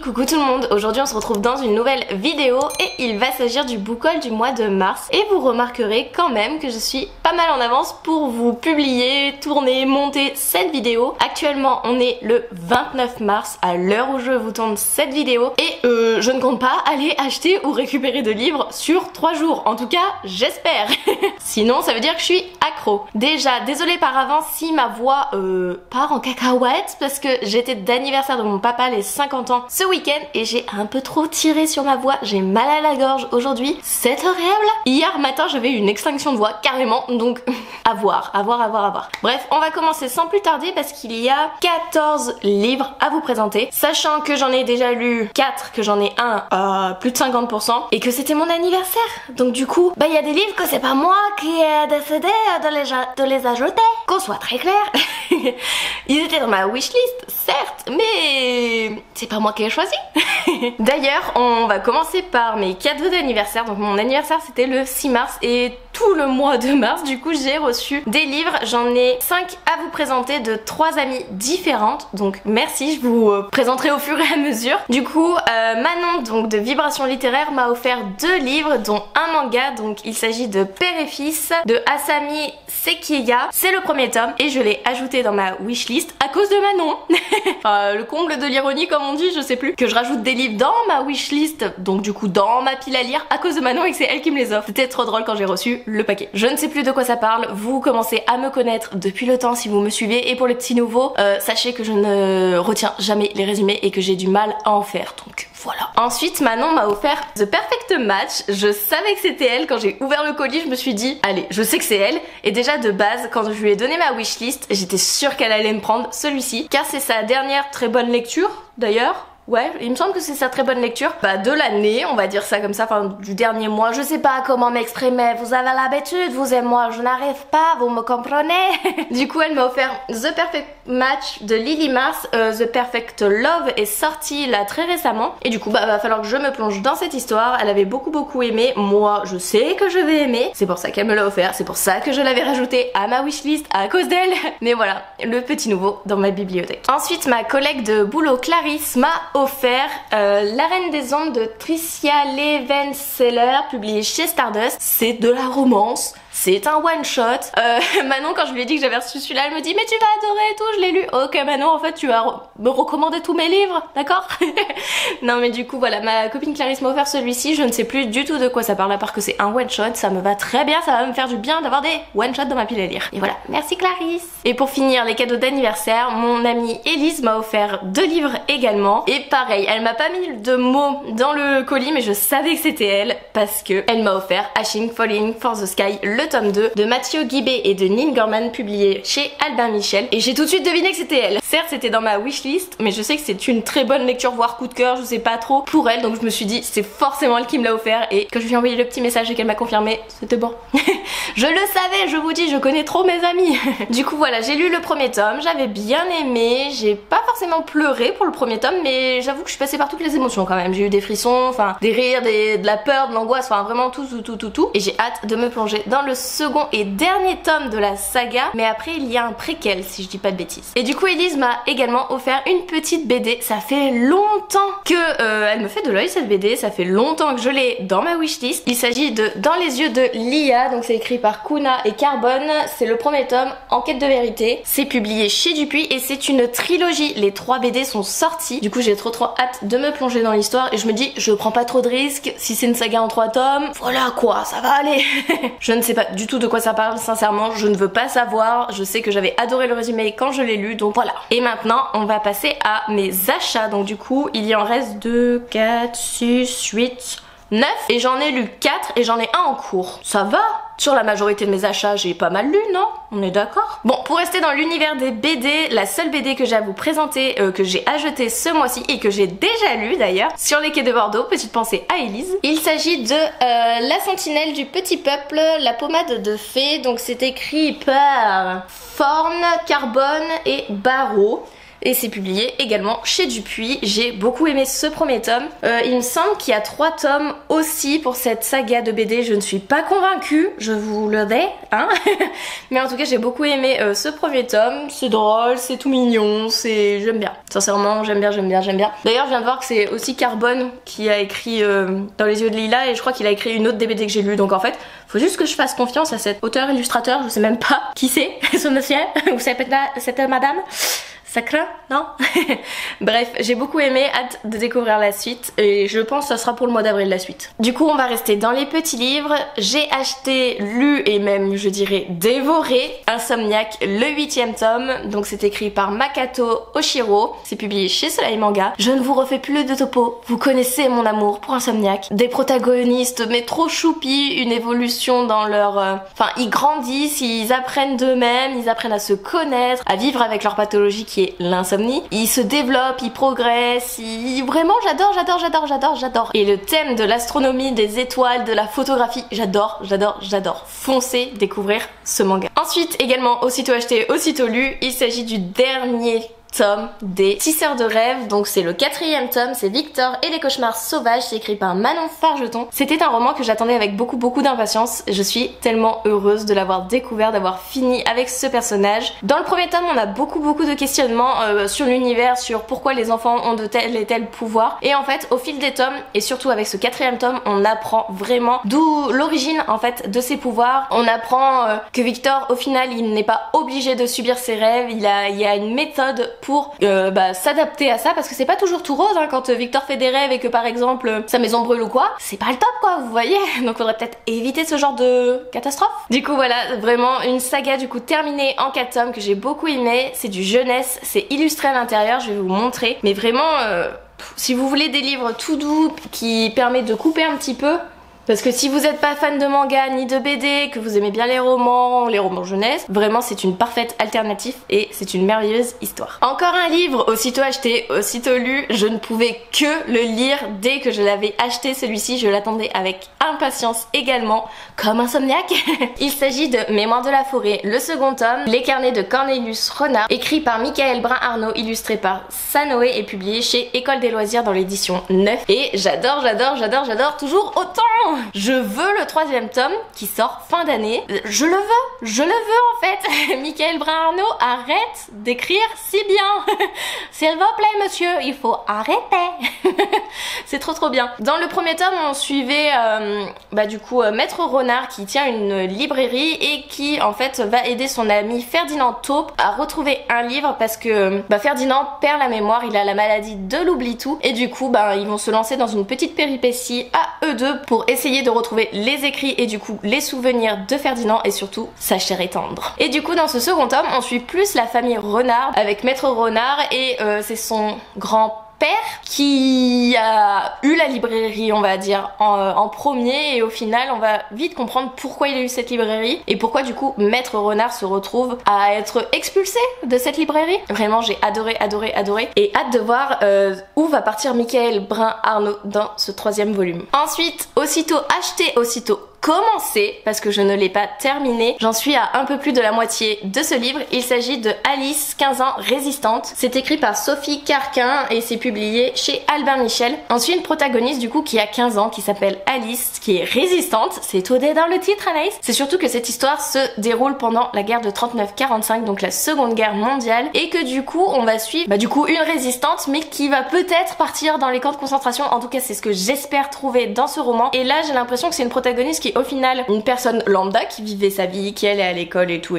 coucou tout le monde, aujourd'hui on se retrouve dans une nouvelle vidéo et il va s'agir du book haul du mois de mars. Et vous remarquerez quand même que je suis pas mal en avance pour vous publier, tourner, monter cette vidéo. Actuellement on est le 29 mars à l'heure où je vous tourne cette vidéo et je ne compte pas aller acheter ou récupérer de livres sur 3 jours, en tout cas j'espère. Sinon ça veut dire que je suis accro. Déjà désolée par avance si ma voix part en cacahuète parce que j'étais d'anniversaire de mon papa les 50 ans ce week-end et j'ai un peu trop tiré sur ma voix, j'ai mal à la gorge aujourd'hui, c'est horrible. Hier matin j'avais une extinction de voix carrément, donc à voir. Bref, on va commencer sans plus tarder parce qu'il y a 14 livres à vous présenter, sachant que j'en ai déjà lu 4, que j'en ai un à plus de 50% et que c'était mon anniversaire. Donc du coup, il y a des livres que c'est pas moi qui ai décidé de les ajouter, qu'on soit très clair. Ils étaient dans ma wishlist, certes, mais c'est pas moi qui ai choisi. D'ailleurs, on va commencer par mes cadeaux d'anniversaire. Donc mon anniversaire c'était le 6 mars et tout le mois de mars, du coup j'ai reçu des livres. J'en ai 5 à vous présenter de 3 amies différentes. Donc merci, je vous présenterai au fur et à mesure. Du coup, Manon donc de Vibration Littéraire m'a offert 2 livres dont un manga. Donc il s'agit de Père et Fils de Asami Sekiya. C'est le premier tome et je l'ai ajouté dans ma wishlist à cause de Manon. Enfin, le comble de l'ironie comme on dit, je sais plus. Que je rajoute des livres dans ma wishlist, donc du coup dans ma pile à lire à cause de Manon et que c'est elle qui me les offre. C'était trop drôle quand j'ai reçu le paquet. Je ne sais plus de quoi ça parle, vous commencez à me connaître depuis le temps si vous me suivez et pour les petits nouveaux, sachez que je ne retiens jamais les résumés et que j'ai du mal à en faire, donc voilà. Ensuite Manon m'a offert The Perfect Match. Je savais que c'était elle, quand j'ai ouvert le colis je me suis dit allez, je sais que c'est elle, et déjà de base quand je lui ai donné ma wishlist j'étais sûre qu'elle allait me prendre celui-ci car c'est sa dernière très bonne lecture d'ailleurs. Ouais, il me semble que c'est sa très bonne lecture de l'année, on va dire ça comme ça, enfin du dernier mois. Je sais pas comment m'exprimer, vous avez l'habitude, vous et moi, je n'arrive pas, vous me comprenez. Du coup elle m'a offert The Perfect Match de Lily Mars. The Perfect Love est sorti là très récemment et du coup va falloir que je me plonge dans cette histoire. Elle avait beaucoup aimé, moi je sais que je vais aimer, c'est pour ça qu'elle me l'a offert, c'est pour ça que je l'avais rajouté à ma wishlist à cause d'elle. Mais voilà, le petit nouveau dans ma bibliothèque. Ensuite ma collègue de boulot Clarisse m'a offert La Reine des Ombres de Tricia Levenseller, publié chez Stardust. C'est de la romance, c'est un one shot. Manon quand je lui ai dit que j'avais reçu celui-là, elle me dit mais tu vas adorer et tout, je l'ai lu. Ok Manon, en fait tu vas me recommander tous mes livres, d'accord? Non mais du coup voilà, ma copine Clarisse m'a offert celui-ci, je ne sais plus du tout de quoi ça parle à part que c'est un one shot, ça me va très bien, ça va me faire du bien d'avoir des one shots dans ma pile à lire. Et voilà, merci Clarisse. Et pour finir les cadeaux d'anniversaire, mon amie Elise m'a offert 2 livres également. Et pareil, elle m'a pas mis de mots dans le colis mais je savais que c'était elle parce que elle m'a offert Ashing Falling for the Sky, le tome 2 de Mathieu Guibé et de Neil Gorman, publié chez Albin Michel, et j'ai tout de suite deviné que c'était elle. Certes c'était dans ma wishlist mais je sais que c'est une très bonne lecture, voire coup de cœur, je sais pas trop, pour elle, donc je me suis dit c'est forcément elle qui me l'a offert, et quand je lui ai envoyé le petit message et qu'elle m'a confirmé, c'était bon. Je le savais, je vous dis, je connais trop mes amis. Du coup voilà, j'ai lu le premier tome, j'avais bien aimé, j'ai pas forcément pleuré pour le premier tome mais j'avoue que je suis passée par toutes les émotions quand même. J'ai eu des frissons, enfin des rires, de la peur, de l'angoisse, enfin vraiment tout, et j'ai hâte de me plonger dans le second et dernier tome de la saga, mais après il y a un préquel si je dis pas de bêtises. Et du coup Elise m'a également offert une petite BD, ça fait longtemps que elle me fait de l'œil cette BD, ça fait longtemps que je l'ai dans ma wishlist. Il s'agit de Dans les yeux de Lia, donc c'est écrit par Kuna et Carbone, c'est le premier tome, Enquête de vérité, c'est publié chez Dupuis et c'est une trilogie, les 3 BD sont sortis, du coup j'ai trop hâte de me plonger dans l'histoire et je me dis je prends pas trop de risques, si c'est une saga en 3 tomes, voilà quoi, ça va aller. Je ne sais pas du tout de quoi ça parle, sincèrement, je ne veux pas savoir, je sais que j'avais adoré le résumé quand je l'ai lu, donc voilà. Et maintenant on va passer à mes achats, donc du coup il y en reste 2, 4, 6, 8, 9 et j'en ai lu 4 et j'en ai un en cours. Ça va? Sur la majorité de mes achats, j'ai pas mal lu, non? On est d'accord? Bon, pour rester dans l'univers des BD, la seule BD que j'ai à vous présenter, que j'ai acheté ce mois-ci et que j'ai déjà lu d'ailleurs, Sur les quais de Bordeaux, petite pensée à Elise. Il s'agit de La Sentinelle du Petit Peuple, la pommade de fée, donc c'est écrit par Forne, Carbone et Barreau. et c'est publié également chez Dupuis. J'ai beaucoup aimé ce premier tome. Il me semble qu'il y a 3 tomes aussi pour cette saga de BD, je ne suis pas convaincue, je vous le dis, hein. Mais en tout cas j'ai beaucoup aimé ce premier tome, c'est drôle, c'est tout mignon, j'aime bien. Sincèrement j'aime bien. D'ailleurs je viens de voir que c'est aussi Carbone qui a écrit Dans les yeux de Lila, et je crois qu'il a écrit une autre des BD que j'ai lu, donc en fait faut juste que je fasse confiance à cet auteur illustrateur, je sais même pas qui c'est ce monsieur, ou cette madame. Ça craint, non? Bref, j'ai beaucoup aimé, hâte de découvrir la suite et je pense que ça sera pour le mois d'avril la suite. Du coup on va rester dans les petits livres. J'ai acheté, lu et même je dirais dévoré Insomniac, le 8e tome. Donc c'est écrit par Makoto Oshiro, c'est publié chez Soleil Manga. Je ne vous refais plus de topo, vous connaissez mon amour pour Insomniac. Des protagonistes mais trop choupis, une évolution dans leur... Enfin ils grandissent, ils apprennent d'eux-mêmes, ils apprennent à se connaître, à vivre avec leur pathologie qui est l'insomnie. Ils se développent, ils progressent, vraiment j'adore. Et le thème de l'astronomie, des étoiles, de la photographie, j'adore. Foncez découvrir ce manga. Ensuite, également, aussitôt acheté, aussitôt lu, il s'agit du dernier tome des Tisseurs de rêves, donc c'est le 4e tome, c'est Victor et les cauchemars sauvages, c'est écrit par Manon Fargeton. C'était un roman que j'attendais avec beaucoup d'impatience, je suis tellement heureuse de l'avoir découvert, d'avoir fini avec ce personnage. Dans le premier tome on a beaucoup de questionnements sur l'univers, sur pourquoi les enfants ont de tels et tels pouvoirs, et en fait au fil des tomes, et surtout avec ce 4e tome, on apprend vraiment d'où l'origine en fait de ses pouvoirs. On apprend que Victor au final il n'est pas obligé de subir ses rêves, il y a une méthode pour s'adapter à ça, parce que c'est pas toujours tout rose hein, quand Victor fait des rêves et que par exemple sa maison brûle ou quoi, c'est pas le top quoi, vous voyez. Donc faudrait peut-être éviter ce genre de catastrophe. Du coup voilà, vraiment une saga du coup terminée en 4 tomes que j'ai beaucoup aimé. C'est du jeunesse, c'est illustré à l'intérieur, je vais vous montrer, mais vraiment si vous voulez des livres tout doux qui permettent de couper un petit peu, parce que si vous n'êtes pas fan de manga ni de BD, que vous aimez bien les romans jeunesse, vraiment c'est une parfaite alternative et c'est une merveilleuse histoire. Encore un livre, aussitôt acheté, aussitôt lu, je ne pouvais que le lire dès que je l'avais acheté. Celui-ci, je l'attendais avec impatience également, comme Insomniac. Il s'agit de Mémoire de la forêt, le second tome, Les carnets de Cornelius Renard, écrit par Michael Brun-Arnaud, illustré par Sanoé et publié chez École des loisirs dans l'édition 9. Et j'adore toujours autant. Je veux le 3e tome qui sort fin d'année. Je le veux en fait. Michael Brun-Arnaud, arrête d'écrire si bien. S'il vous plaît monsieur, il faut arrêter. C'est trop bien. Dans le premier tome on suivait Maître Renard qui tient une librairie et qui en fait va aider son ami Ferdinand Taupe à retrouver un livre parce que Ferdinand perd la mémoire, il a la maladie de l'oubli-tout et du coup ils vont se lancer dans une petite péripétie à eux deux pour essayer de retrouver les écrits et du coup les souvenirs de Ferdinand et surtout sa chair et tendre. Et du coup dans ce second tome on suit plus la famille Renard avec Maître Renard et c'est son grand-père qui a eu la librairie on va dire en premier, et au final on va vite comprendre pourquoi il a eu cette librairie et pourquoi du coup Maître Renard se retrouve à être expulsé de cette librairie. Vraiment j'ai adoré et hâte de voir où va partir Michael Brun-Arnaud dans ce 3e volume. Ensuite, aussitôt acheté, aussitôt commencé, parce que je ne l'ai pas terminé, j'en suis à un peu plus de la moitié de ce livre. Il s'agit de Alice, 15 ans, résistante. C'est écrit par Sophie Carquin et c'est publié chez Albin Michel. On suit une protagoniste du coup qui a 15 ans, qui s'appelle Alice, qui est résistante. C'est tout dans le titre Anaïs. C'est surtout que cette histoire se déroule pendant la guerre de 39-45, donc la seconde guerre mondiale, et que du coup on va suivre une résistante mais qui va peut-être partir dans les camps de concentration. En tout cas c'est ce que j'espère trouver dans ce roman. Et là j'ai l'impression que c'est une protagoniste qui est au final une personne lambda qui vivait sa vie, qui allait à l'école et tout.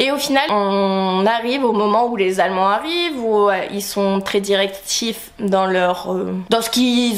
Et au final on arrive au moment où les Allemands arrivent, où ils sont très directifs dans leur dans ce qu'ils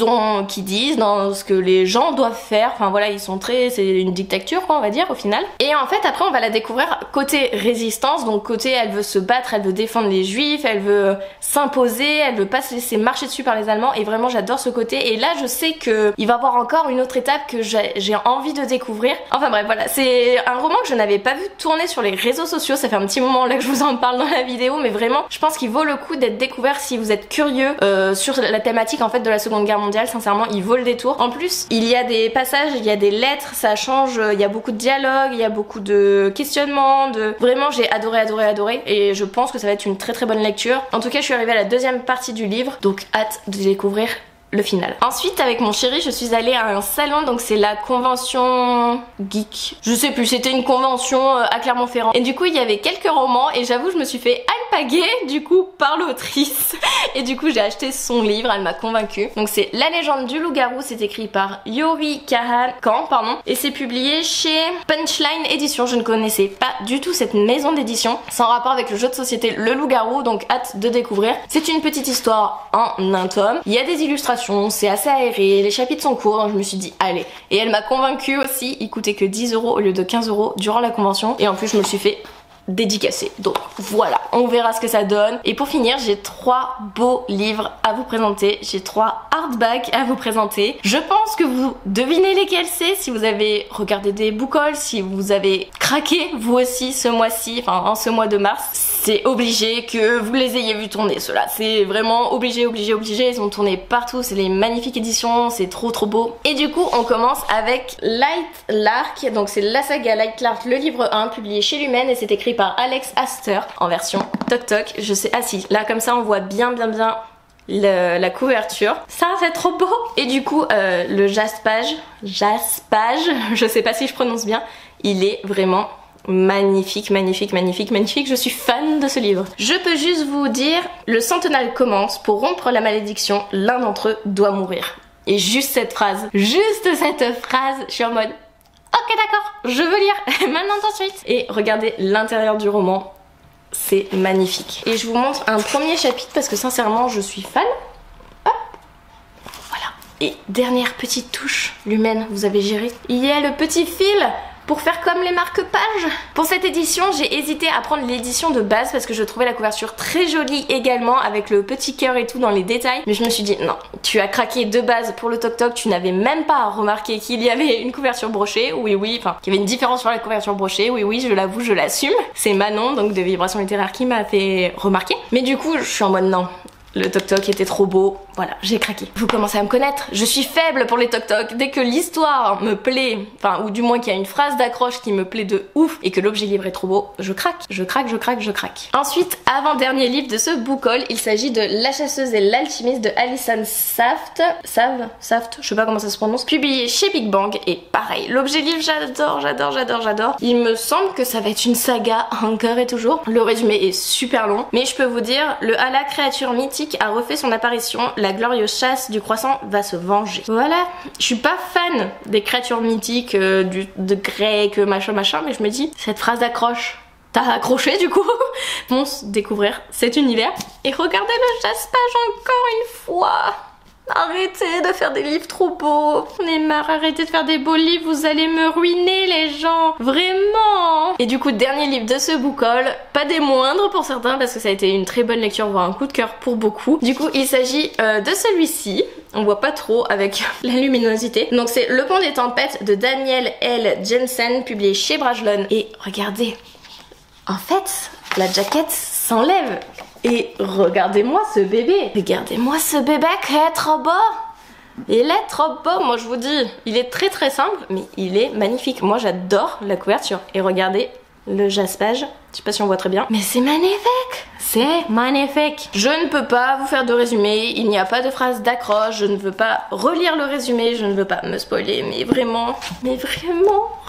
disent, dans ce que les gens doivent faire. Enfin voilà, ils sont très, c'est une dictature quoi on va dire au final. Et en fait après on va la découvrir côté résistance, donc côté elle veut se battre, elle veut défendre les juifs, elle veut s'imposer, elle veut pas se laisser marcher dessus par les Allemands et vraiment j'adore ce côté. Et là je sais que il va y avoir encore une autre étape que j'ai envie de découvrir. Enfin bref voilà, c'est un roman que je n'avais pas vu tourner sur les réseaux sociaux, ça fait un petit moment là que je vous en parle dans la vidéo, mais vraiment je pense qu'il vaut le coup d'être découvert si vous êtes curieux sur la thématique en fait de la Seconde Guerre mondiale. Sincèrement il vaut le détour. En plus il y a des passages, il y a des lettres, ça change, il y a beaucoup de dialogues, il y a beaucoup de questionnements, vraiment j'ai adoré et je pense que ça va être une très très bonne lecture. En tout cas je suis arrivée à la deuxième partie du livre, donc hâte de découvrir le final. Ensuite avec mon chéri je suis allée à un salon, donc c'est la convention geek, je sais plus, c'était une convention à Clermont-Ferrand et du coup il y avait quelques romans et j'avoue je me suis fait alpaguer du coup par l'autrice et du coup j'ai acheté son livre, elle m'a convaincue. Donc c'est La légende du loup-garou, c'est écrit par Yori Khan et c'est publié chez Punchline Édition. Je ne connaissais pas du tout cette maison d'édition, sans rapport avec le jeu de société Le Loup-garou, donc hâte de découvrir. C'est une petite histoire en un tome, il y a des illustrations, c'est assez aéré, les chapitres sont courts, donc je me suis dit allez. Et elle m'a convaincue aussi, il coûtait que 10 € au lieu de 15 € durant la convention et en plus je me le suis fait dédicacé. Donc voilà, on verra ce que ça donne. Et pour finir, j'ai 3 beaux livres à vous présenter. J'ai 3 hardbacks à vous présenter. Je pense que vous devinez lesquels c'est si vous avez regardé des book hauls, si vous avez craqué vous aussi ce mois-ci, enfin en ce mois de mars. C'est obligé que vous les ayez vus tourner ceux-là. C'est vraiment obligé. Ils ont tourné partout, c'est les magnifiques éditions, c'est trop beau. Et du coup, on commence avec Light Lark. Donc c'est la saga Light Lark, le livre 1, publié chez Lumen et c'est écrit par Alex Aster en version Toc Toc. Je sais, ah si, là comme ça on voit bien la couverture. Ça c'est trop beau. Et du coup le jaspage, je sais pas si je prononce bien, il est vraiment magnifique. Je suis fan de ce livre. Je peux juste vous dire, le centennal commence, pour rompre la malédiction, l'un d'entre eux doit mourir. Et juste cette phrase, je suis en mode ok d'accord, je veux lire maintenant tout de suite. Et regardez l'intérieur du roman, c'est magnifique. Et je vous montre un premier chapitre parce que sincèrement je suis fan. Hop. Voilà. Et dernière petite touche, Lumen, vous avez géré. Il y a le petit fil pour faire comme les marque-pages. Pour cette édition, j'ai hésité à prendre l'édition de base parce que je trouvais la couverture très jolie également, avec le petit cœur et tout dans les détails. Mais je me suis dit non, tu as craqué de base pour le Toc Toc, tu n'avais même pas remarqué qu'il y avait une couverture brochée. Oui, enfin, qu'il y avait une différence sur la couverture brochée. Oui, je l'avoue, je l'assume. C'est Manon, donc de Vibration Littéraire, qui m'a fait remarquer. Mais du coup, je suis en mode non. Le Toc Toc était trop beau, voilà, j'ai craqué. Vous commencez à me connaître, je suis faible pour les Toc Toc. Dès que l'histoire me plaît, enfin ou du moins qu'il y a une phrase d'accroche qui me plaît de ouf et que l'objet livre est trop beau, je craque. Ensuite, avant-dernier livre de ce book haul, il s'agit de La chasseuse et l'alchimiste de Alison Saft, je sais pas comment ça se prononce, publié chez Big Bang. Et pareil, l'objet livre j'adore. Il me semble que ça va être une saga encore et toujours. Le résumé est super long, mais je peux vous dire, le Hala créature mythique a refait son apparition, la glorieuse chasse du croissant va se venger. Voilà, je suis pas fan des créatures mythiques, de grec, machin, mais je me dis, cette phrase d'accroche, t'as accroché du coup. Fonce découvrir cet univers et regardez le jaspage encore une fois. Arrêtez de faire des livres trop beaux. On est marre, arrêtez de faire des beaux livres, vous allez me ruiner les gens. Vraiment. Et du coup, dernier livre de ce book haul, pas des moindres pour certains parce que ça a été une très bonne lecture, voire un coup de cœur pour beaucoup. Du coup, il s'agit de celui-ci. On voit pas trop avec la luminosité. Donc c'est Le Pont des Tempêtes de Daniel L. Jensen, publié chez Brajlon. Et regardez, en fait, la jaquette s'enlève. Et regardez-moi ce bébé. Regardez-moi ce bébé qui est trop beau. Il est trop beau, moi je vous dis. Il est très simple, mais il est magnifique. Moi j'adore la couverture. Et regardez le jaspage. Je sais pas si on voit très bien. Mais c'est magnifique. C'est magnifique. Je ne peux pas vous faire de résumé. Il n'y a pas de phrase d'accroche. Je ne veux pas relire le résumé. Je ne veux pas me spoiler. Mais vraiment,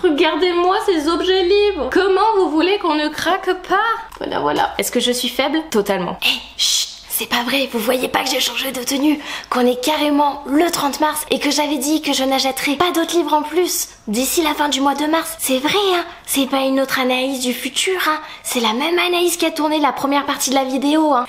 regardez-moi ces objets libres. Comment vous voulez qu'on ne craque pas? Voilà. Est-ce que je suis faible? Totalement. Hey, chut. C'est pas vrai, vous voyez pas que j'ai changé de tenue, qu'on est carrément le 30 mars et que j'avais dit que je n'achèterais pas d'autres livres en plus d'ici la fin du mois de mars. C'est vrai, hein, c'est pas une autre Anaïs du futur, hein, c'est la même Anaïs qui a tourné la première partie de la vidéo, hein.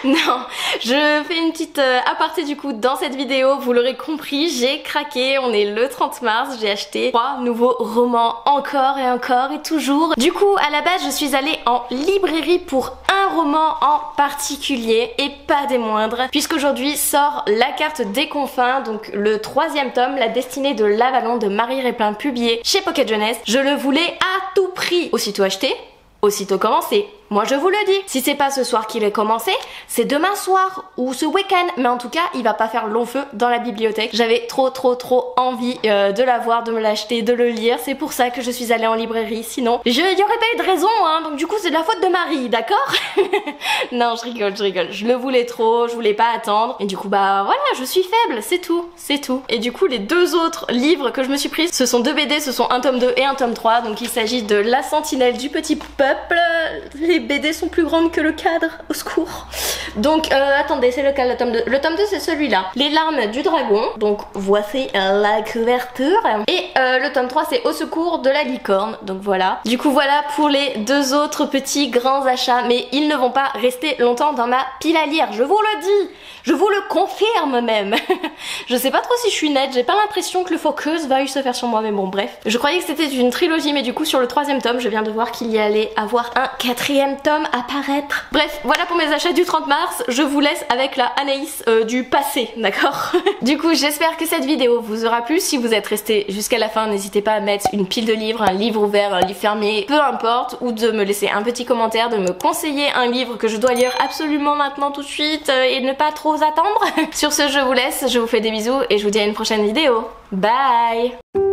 Non, je fais une petite aparté du coup dans cette vidéo, vous l'aurez compris, j'ai craqué, on est le 30 mars, j'ai acheté 3 nouveaux romans encore et toujours. Du coup à la base je suis allée en librairie pour un roman en particulier et pas des moindres, puisqu'aujourd'hui sort La Carte des Confins, donc le 3e tome, La Destinée de l'Avalon de Marie Répin, publié chez Pocket Jeunesse. Je le voulais à tout prix, aussitôt acheté, aussitôt commencé. Moi je vous le dis, si c'est pas ce soir qu'il est commencé, c'est demain soir ou ce week-end, mais en tout cas il va pas faire long feu dans la bibliothèque. J'avais trop envie de l'avoir, de me l'acheter, de le lire, c'est pour ça que je suis allée en librairie, sinon il y aurait pas eu de raison hein, donc du coup c'est de la faute de Marie, d'accord? Non je rigole, je le voulais trop, je voulais pas attendre, et du coup bah voilà, je suis faible, c'est tout. Et du coup les 2 autres livres que je me suis pris, ce sont 2 BD, ce sont un tome 2 et un tome 3, donc il s'agit de La Sentinelle du Petit Peuple. Les BD sont plus grandes que le cadre, au secours. Donc attendez, c'est lequel le tome 2? Le tome 2 c'est celui-là, Les Larmes du Dragon, donc voici la couverture. Et le tome 3 c'est Au secours de la licorne, donc voilà. Du coup voilà pour les 2 autres petits grands achats, mais ils ne vont pas rester longtemps dans ma pile à lire, je vous le dis, je vous le confirme même. Je sais pas trop si je suis nette, j'ai pas l'impression que le focus va se faire sur moi, mais bon bref. Je croyais que c'était une trilogie, mais du coup sur le 3e tome, je viens de voir qu'il y allait avoir un 4e tome à paraître. Bref, voilà pour mes achats du 30 mars, je vous laisse avec la Anaïs du passé, d'accord? Du coup j'espère que cette vidéo vous aura plu. Si vous êtes resté jusqu'à la fin, n'hésitez pas à mettre une pile de livres, un livre ouvert, un livre fermé, peu importe, ou de me laisser un petit commentaire, de me conseiller un livre que je dois lire absolument maintenant tout de suite et ne pas trop attendre. Sur ce je vous laisse, je vous fais des bisous et je vous dis à une prochaine vidéo. Bye!